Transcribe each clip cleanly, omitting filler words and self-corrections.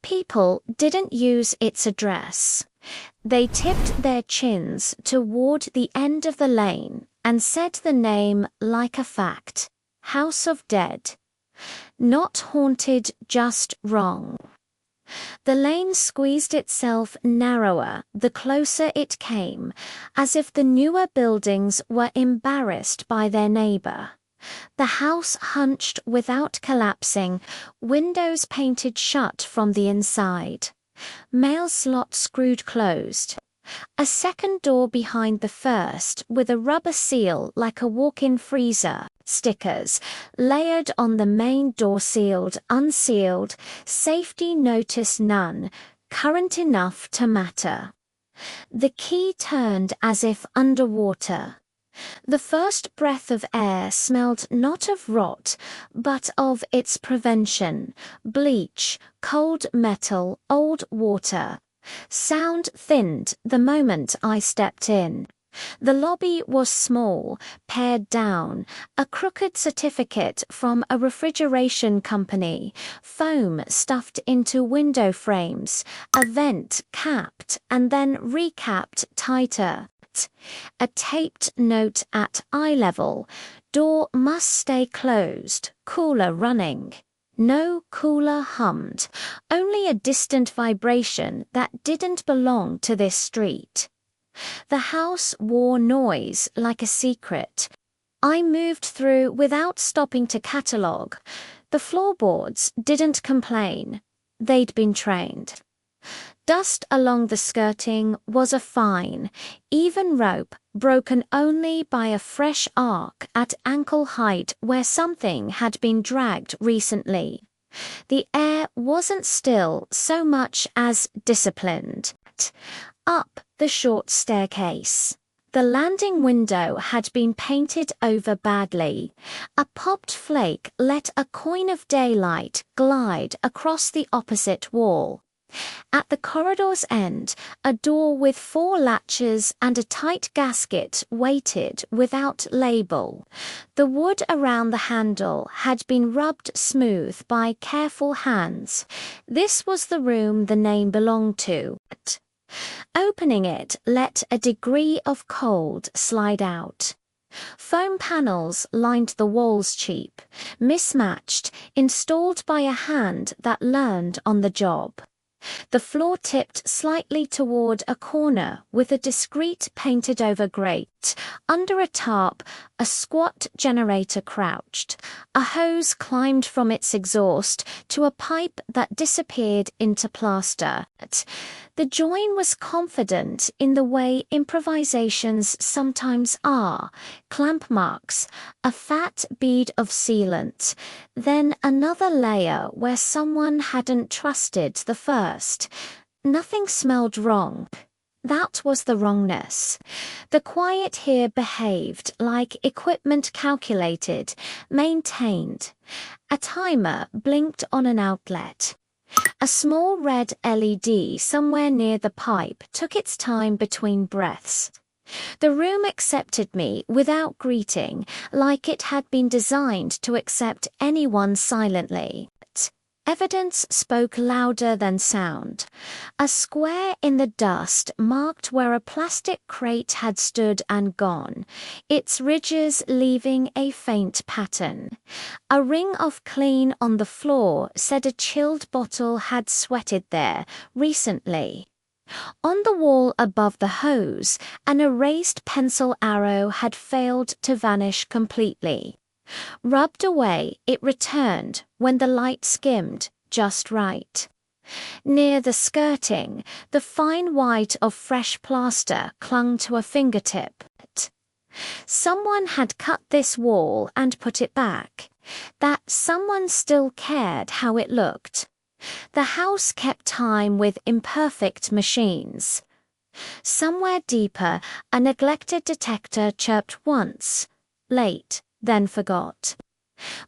People didn't use its address. They tipped their chins toward the end of the lane and said the name like a fact. House of Dead. Not haunted, just wrong. The lane squeezed itself narrower the closer it came, as if the newer buildings were embarrassed by their neighbor. The house hunched without collapsing, windows painted shut from the inside. Mail slot screwed closed. A second door behind the first with a rubber seal like a walk-in freezer. Stickers layered on the main door, sealed, unsealed, safety notice none, current enough to matter. The key turned as if underwater. The first breath of air smelled not of rot, but of its prevention. Bleach, cold metal, old water. Sound thinned the moment I stepped in. The lobby was small, pared down, a crooked certificate from a refrigeration company, foam stuffed into window frames, a vent capped and then recapped tighter. A taped note at eye level, door must stay closed, cooler running. No cooler hummed, only a distant vibration that didn't belong to this street. The house wore noise like a secret. I moved through without stopping to catalogue. The floorboards didn't complain. They'd been trained. Dust along the skirting was a fine, even rope broken only by a fresh arc at ankle height where something had been dragged recently. The air wasn't still so much as disciplined. Up the short staircase. The landing window had been painted over badly. A popped flake let a coin of daylight glide across the opposite wall. At the corridor's end, a door with 4 latches and a tight gasket waited without label. The wood around the handle had been rubbed smooth by careful hands. This was the room the name belonged to. Opening it let a degree of cold slide out. Foam panels lined the walls, cheap, mismatched, installed by a hand that learned on the job. The floor tipped slightly toward a corner with a discreet painted-over grate. Under a tarp, a squat generator crouched. A hose climbed from its exhaust to a pipe that disappeared into plaster. The join was confident in the way improvisations sometimes are. Clamp marks, a fat bead of sealant, then another layer where someone hadn't trusted the first. Nothing smelled wrong. That was the wrongness. The quiet here behaved like equipment calculated, maintained. A timer blinked on an outlet. A small red LED somewhere near the pipe took its time between breaths. The room accepted me without greeting, like it had been designed to accept anyone silently. Evidence spoke louder than sound. A square in the dust marked where a plastic crate had stood and gone, its ridges leaving a faint pattern. A ring of clean on the floor said a chilled bottle had sweated there recently. On the wall above the hose, an erased pencil arrow had failed to vanish completely. Rubbed away, it returned when the light skimmed just right. Near the skirting, the fine white of fresh plaster clung to a fingertip. Someone had cut this wall and put it back. That someone still cared how it looked. The house kept time with imperfect machines. Somewhere deeper, a neglected detector chirped once, late, then forgot.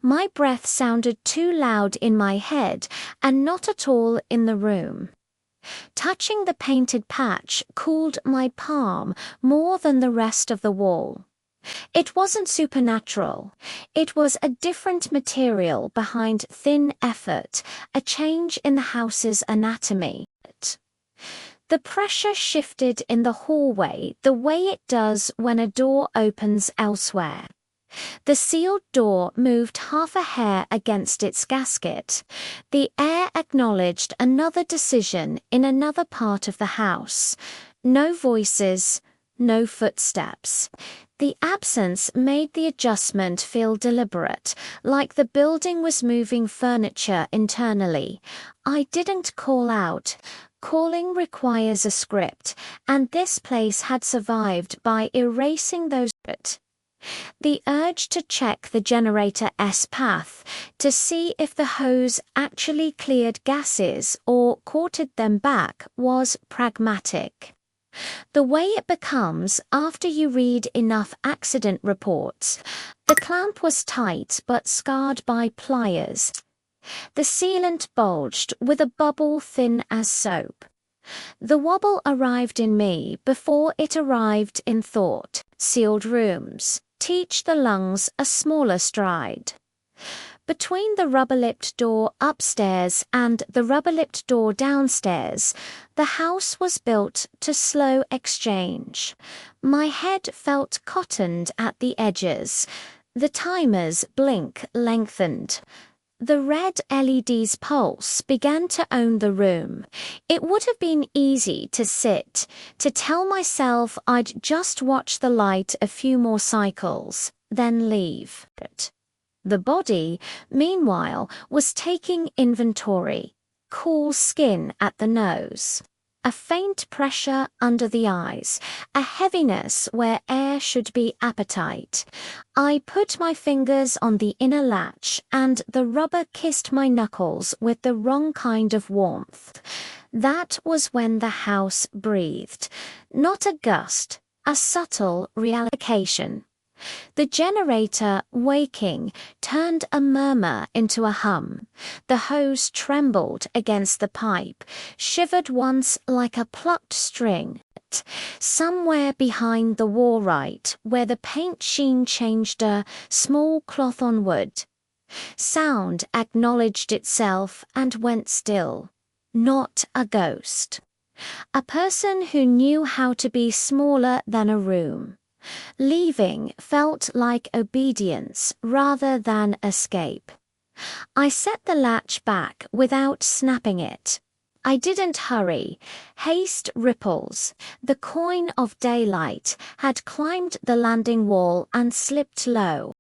My breath sounded too loud in my head and not at all in the room. Touching the painted patch cooled my palm more than the rest of the wall. It wasn't supernatural. It was a different material behind thin effort, a change in the house's anatomy. The pressure shifted in the hallway the way it does when a door opens elsewhere. The sealed door moved half a hair against its gasket. The air acknowledged another decision in another part of the house. No voices, no footsteps. The absence made the adjustment feel deliberate, like the building was moving furniture internally. I didn't call out. Calling requires a script, and this place had survived by erasing those. The urge to check the generator's path to see if the hose actually cleared gases or courted them back was pragmatic. The way it becomes after you read enough accident reports. The clamp was tight but scarred by pliers. The sealant bulged with a bubble thin as soap. The wobble arrived in me before it arrived in thought. Sealed rooms teach the lungs a smaller stride. Between the rubber-lipped door upstairs and the rubber-lipped door downstairs, the house was built to slow exchange. My head felt cottoned at the edges. The timer's blink lengthened. The red LED's pulse began to own the room. It would have been easy to sit, to tell myself I'd just watch the light a few more cycles, then leave. The body, meanwhile, was taking inventory. Cool skin at the nose. A faint pressure under the eyes, a heaviness where air should be appetite. I put my fingers on the inner latch and the rubber kissed my knuckles with the wrong kind of warmth. That was when the house breathed. Not a gust, a subtle reallocation. The generator, waking, turned a murmur into a hum. The hose trembled against the pipe, shivered once like a plucked string. Somewhere behind the wall right, where the paint sheen changed a small cloth on wood. Sound acknowledged itself and went still. Not a ghost. A person who knew how to be smaller than a room. Leaving felt like obedience rather than escape. I set the latch back without snapping it. I didn't hurry. Haste ripples. The coin of daylight had climbed the landing wall and slipped low.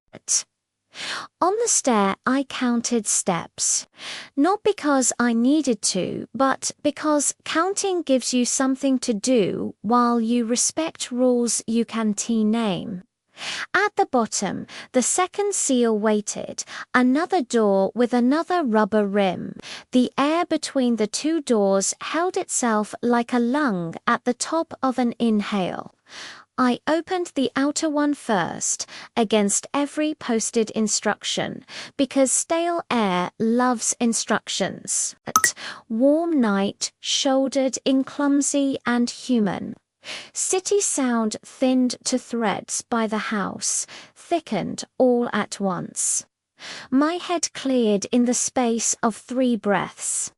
On the stair I counted steps. Not because I needed to, but because counting gives you something to do while you respect rules you can name. At the bottom, the second seal waited, another door with another rubber rim. The air between the two doors held itself like a lung at the top of an inhale. I opened the outer one first, against every posted instruction, because stale air loves instructions. Warm night, shouldered in clumsy and human. City sound thinned to threads by the house, thickened all at once. My head cleared in the space of 3 breaths.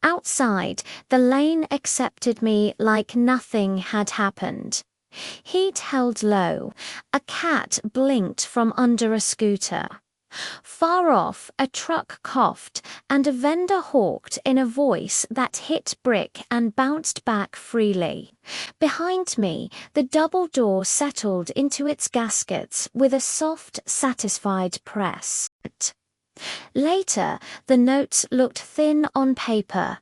Outside, the lane accepted me like nothing had happened. Heat held low. A cat blinked from under a scooter. Far off, a truck coughed, and a vendor hawked in a voice that hit brick and bounced back freely. Behind me, the double door settled into its gaskets with a soft, satisfied press. Later, the notes looked thin on paper.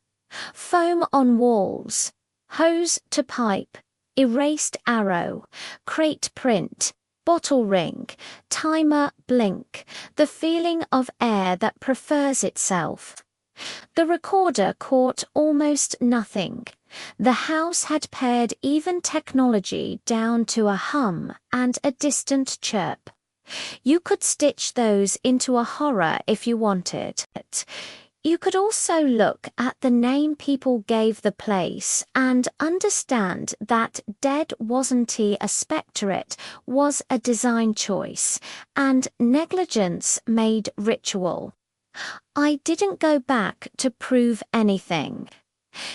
Foam on walls. Hose to pipe. Erased arrow, crate print, bottle ring, timer blink, the feeling of air that prefers itself. The recorder caught almost nothing. The house had pared even technology down to a hum and a distant chirp. You could stitch those into a horror if you wanted. You could also look at the name people gave the place and understand that Dead wasn't a spectorate was a design choice, and negligence made ritual. I didn't go back to prove anything.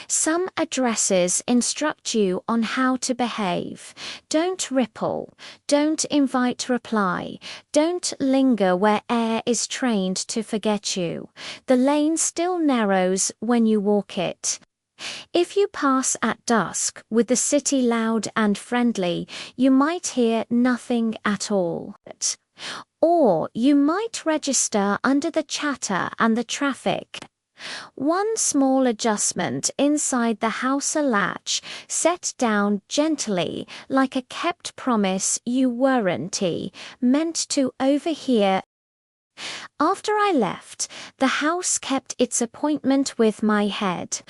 Some addresses instruct you on how to behave. Don't ripple. Don't invite reply. Don't linger where air is trained to forget you. The lane still narrows when you walk it. If you pass at dusk with the city loud and friendly, you might hear nothing at all. Or you might register under the chatter and the traffic. One small adjustment inside the house latch, set down gently like a kept promise you weren't meant to overhear. After I left, the house kept its appointment with my head.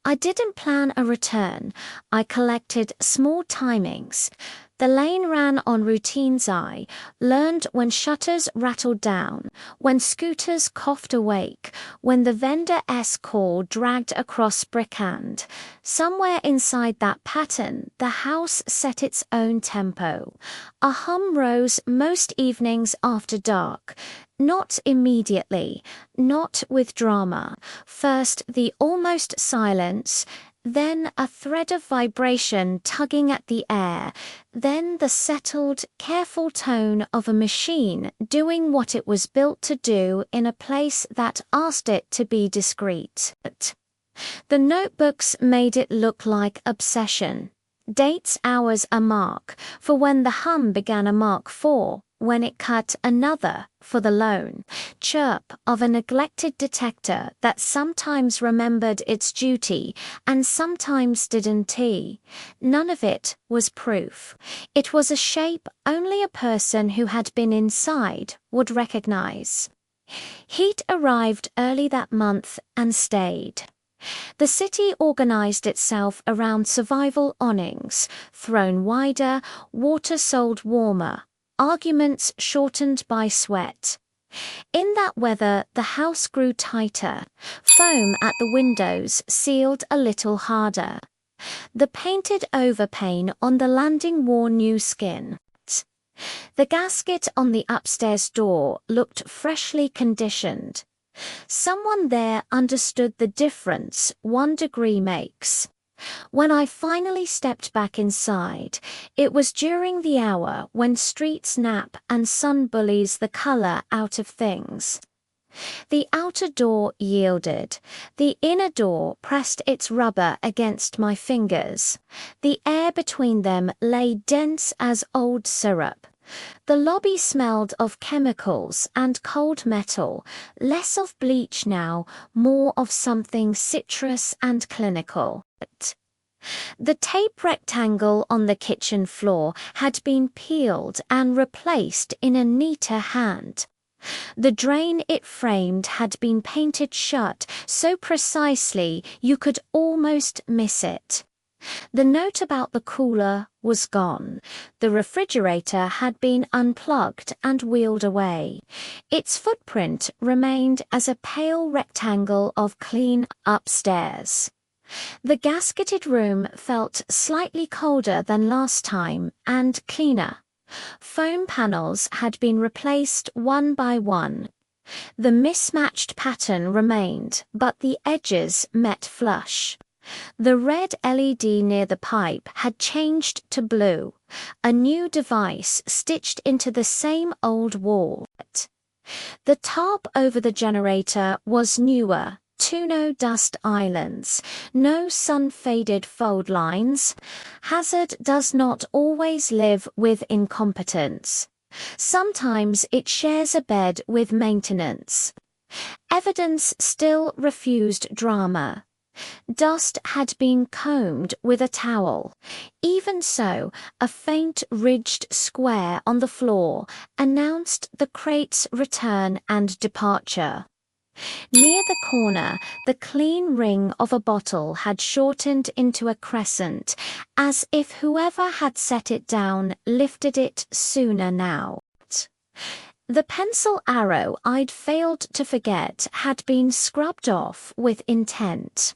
I didn't plan a return. I collected small timings. The lane ran on routines I learned when shutters rattled down, when scooters coughed awake, when the vendor's call dragged across brickhand. Somewhere inside that pattern, the house set its own tempo. A hum rose most evenings after dark. Not immediately, not with drama. First the almost silence, then a thread of vibration tugging at the air, then the settled, careful tone of a machine doing what it was built to do in a place that asked it to be discreet. The notebooks made it look like obsession. Dates, hours a mark, for when the hum began a mark 4, when it cut another, for the lone chirp of a neglected detector that sometimes remembered its duty and sometimes didn't. None of it was proof. It was a shape only a person who had been inside would recognize. Heat arrived early that month and stayed. The city organized itself around survival awnings, thrown wider, water sold warmer, arguments shortened by sweat. In that weather, the house grew tighter. Foam at the windows sealed a little harder. The painted overpane on the landing wore new skin. The gasket on the upstairs door looked freshly conditioned. Someone there understood the difference 1 degree makes. When I finally stepped back inside, it was during the hour when streets nap and sun bullies the color out of things. The outer door yielded. The inner door pressed its rubber against my fingers. The air between them lay dense as old syrup. The lobby smelled of chemicals and cold metal, less of bleach now, more of something citrus and clinical. The tape rectangle on the kitchen floor had been peeled and replaced in a neater hand. The drain it framed had been painted shut so precisely you could almost miss it. The note about the cooler was gone. The refrigerator had been unplugged and wheeled away. Its footprint remained as a pale rectangle of clean upstairs. The gasketed room felt slightly colder than last time and cleaner. Foam panels had been replaced one by one. The mismatched pattern remained, but the edges met flush. The red LED near the pipe had changed to blue, a new device stitched into the same old wall. The tarp over the generator was newer, no dust islands, no sun-faded fold lines. Hazard does not always live with incompetence. Sometimes it shares a bed with maintenance. Evidence still refused drama. Dust had been combed with a towel. Even so, a faint ridged square on the floor announced the crate's return and departure. Near the corner, the clean ring of a bottle had shortened into a crescent, as if whoever had set it down lifted it sooner now. The pencil arrow I'd failed to forget had been scrubbed off with intent.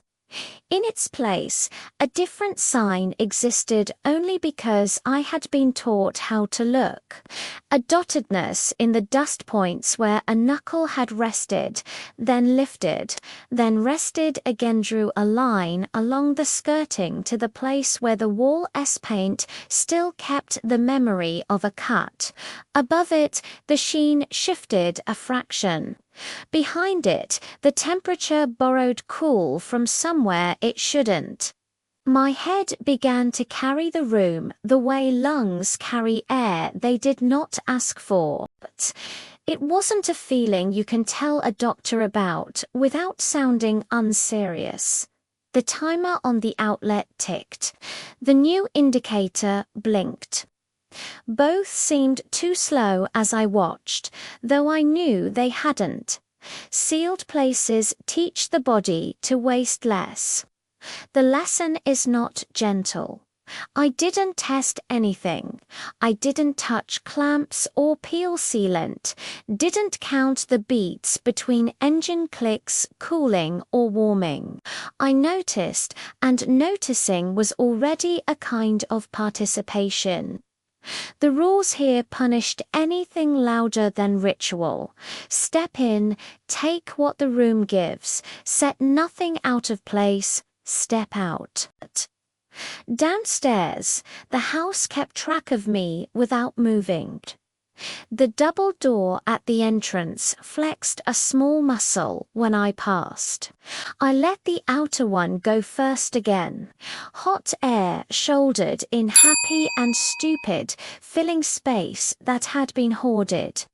In its place, a different sign existed only because I had been taught how to look. A dottedness in the dust points where a knuckle had rested, then lifted, then rested again, drew a line along the skirting to the place where the wall S-paint still kept the memory of a cut. Above it, the sheen shifted a fraction. Behind it, the temperature borrowed cool from somewhere it shouldn't. My head began to carry the room the way lungs carry air they did not ask for. But it wasn't a feeling you can tell a doctor about without sounding unserious. The timer on the outlet ticked. The new indicator blinked. Both seemed too slow as I watched, though I knew they hadn't. Sealed places teach the body to waste less. The lesson is not gentle. I didn't test anything. I didn't touch clamps or peel sealant, didn't count the beats between engine clicks, cooling or warming. I noticed, and noticing was already a kind of participation. The rules here punished anything louder than ritual. Step in, take what the room gives, set nothing out of place, step out. Downstairs, the house kept track of me without moving. The double door at the entrance flexed a small muscle when I passed. I let the outer one go first again. Hot air shouldered in, happy and stupid, filling space that had been hoarded.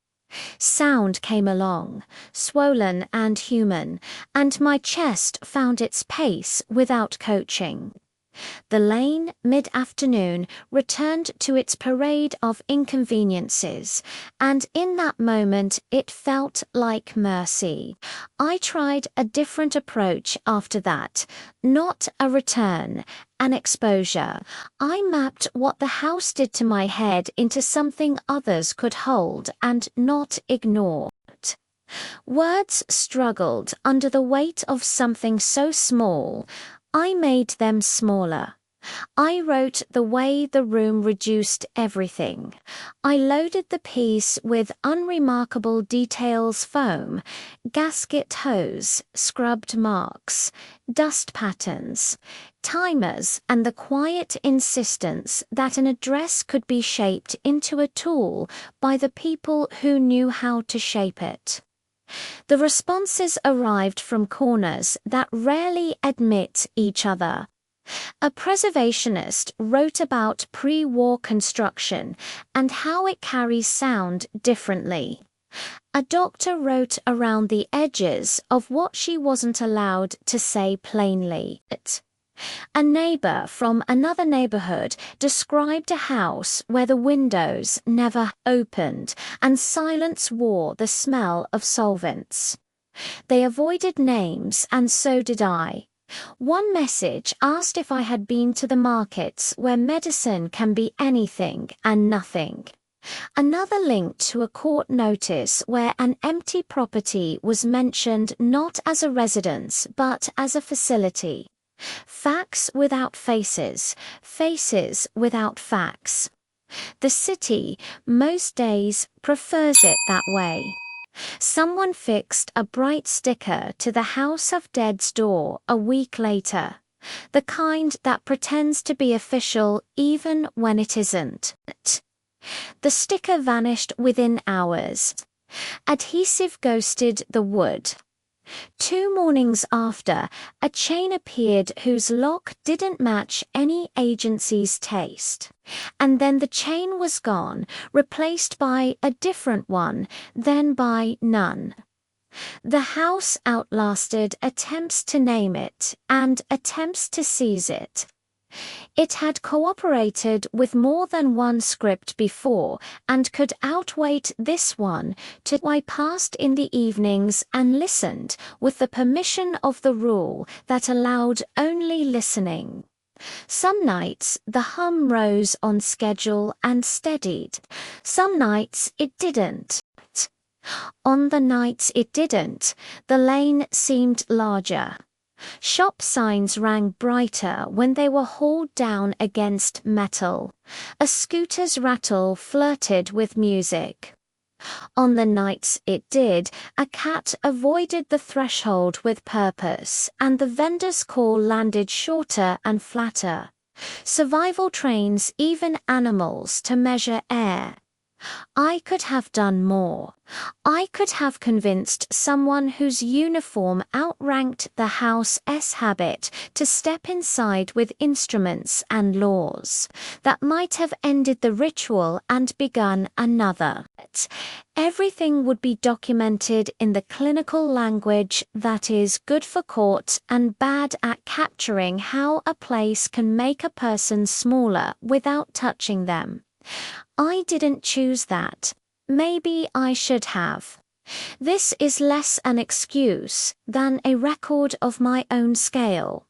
Sound came along, swollen and human, and my chest found its pace without coaching. The lane, mid-afternoon, returned to its parade of inconveniences, and in that moment it felt like mercy. I tried a different approach after that, not a return, an exposure. I mapped what the house did to my head into something others could hold and not ignore. Words struggled under the weight of something so small. I made them smaller. I wrote the way the room reduced everything. I loaded the piece with unremarkable details: foam, gasket hose, scrubbed marks, dust patterns, timers, and the quiet insistence that an address could be shaped into a tool by the people who knew how to shape it. The responses arrived from corners that rarely admit each other. A preservationist wrote about pre-war construction and how it carries sound differently. A doctor wrote around the edges of what she wasn't allowed to say plainly. A neighbor from another neighborhood described a house where the windows never opened and silence wore the smell of solvents. They avoided names, and so did I. One message asked if I had been to the markets where medicine can be anything and nothing. Another linked to a court notice where an empty property was mentioned not as a residence but as a facility. Facts without faces, faces without facts. The city, most days, prefers it that way. Someone fixed a bright sticker to the House of Dead's door a week later, the kind that pretends to be official even when it isn't. The sticker vanished within hours. Adhesive ghosted the wood. 2 mornings after, a chain appeared whose lock didn't match any agency's taste. And then the chain was gone, replaced by a different one, then by none. The house outlasted attempts to name it and attempts to seize it. It had cooperated with more than one script before and could outweight this one. I passed in the evenings and listened with the permission of the rule that allowed only listening. Some nights the hum rose on schedule and steadied. Some nights it didn't. On the nights it didn't, the lane seemed larger. Shop signs rang brighter when they were hauled down against metal. A scooter's rattle flirted with music. On the nights it did, a cat avoided the threshold with purpose, and the vendor's call landed shorter and flatter. Survival trains even animals to measure air. I could have done more. I could have convinced someone whose uniform outranked the house's habit to step inside with instruments and laws. That might have ended the ritual and begun another. Everything would be documented in the clinical language that is good for court and bad at capturing how a place can make a person smaller without touching them. I didn't choose that. Maybe I should have. This is less an excuse than a record of my own scale.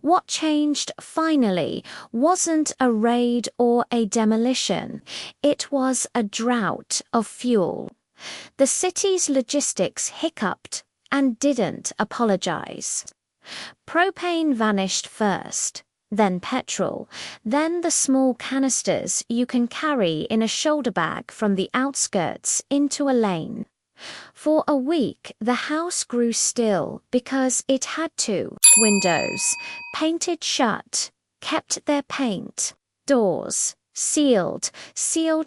What changed finally wasn't a raid or a demolition. It was a drought of fuel. The city's logistics hiccuped and didn't apologize. Propane vanished first. Then petrol, then the small canisters you can carry in a shoulder bag from the outskirts into a lane. For a week, the house grew still because it had to. Windows, painted shut, kept their paint. Doors, sealed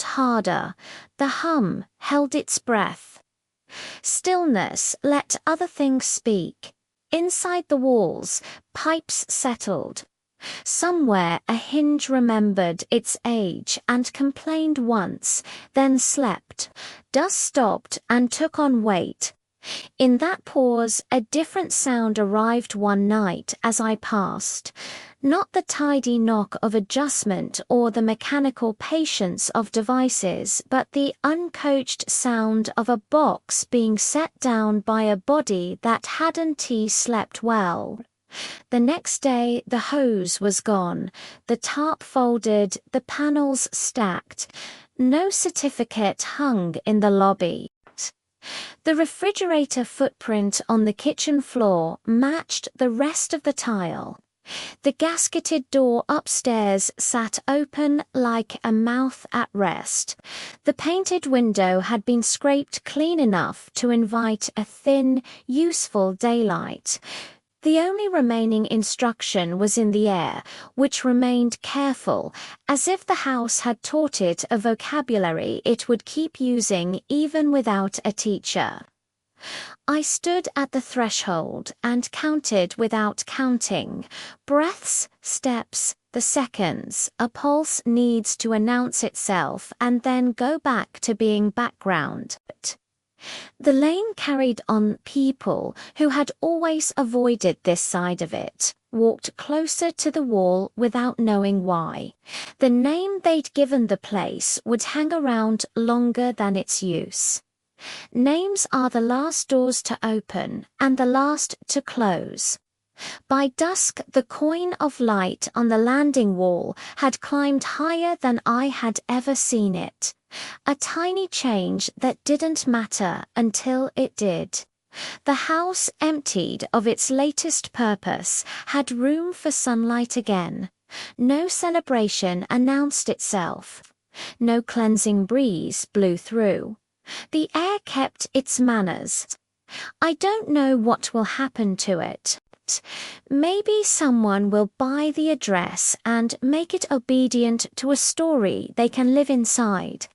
harder. The hum held its breath. Stillness let other things speak. Inside the walls, pipes settled. Somewhere a hinge remembered its age and complained once, then slept. Dust stopped and took on weight. In that pause, a different sound arrived one night as I passed. Not the tidy knock of adjustment or the mechanical patience of devices, but the uncoached sound of a box being set down by a body that hadn't slept well. The next day the hose was gone, the tarp folded, the panels stacked. No certificate hung in the lobby. The refrigerator footprint on the kitchen floor matched the rest of the tile. The gasketed door upstairs sat open like a mouth at rest. The painted window had been scraped clean enough to invite a thin, useful daylight. The only remaining instruction was in the air, which remained careful, as if the house had taught it a vocabulary it would keep using even without a teacher. I stood at the threshold and counted without counting. Breaths, steps, the seconds. A pulse needs to announce itself and then go back to being background. The lane carried on. People who had always avoided this side of it walked closer to the wall without knowing why. The name they'd given the place would hang around longer than its use. Names are the last doors to open and the last to close. By dusk, the coin of light on the landing wall had climbed higher than I had ever seen it. A tiny change that didn't matter until it did. The house, emptied of its latest purpose, had room for sunlight again. No celebration announced itself. No cleansing breeze blew through. The air kept its manners. I don't know what will happen to it. Maybe someone will buy the address and make it obedient to a story they can live inside.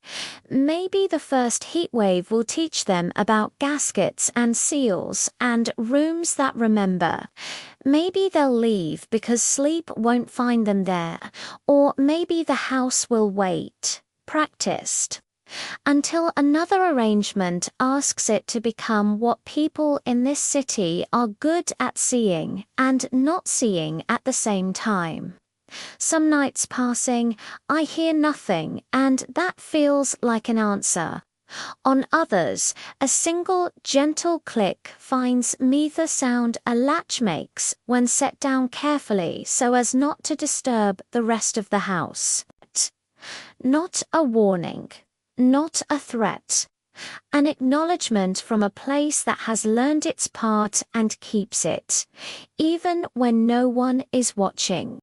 Maybe the first heatwave will teach them about gaskets and seals and rooms that remember. Maybe they'll leave because sleep won't find them there, or maybe the house will wait, practiced, until another arrangement asks it to become what people in this city are good at seeing and not seeing at the same time. Some nights passing, I hear nothing, and that feels like an answer. On others, a single gentle click finds me the sound a latch makes when set down carefully so as not to disturb the rest of the house. Not a warning. Not a threat. An acknowledgement from a place that has learned its part and keeps it, even when no one is watching.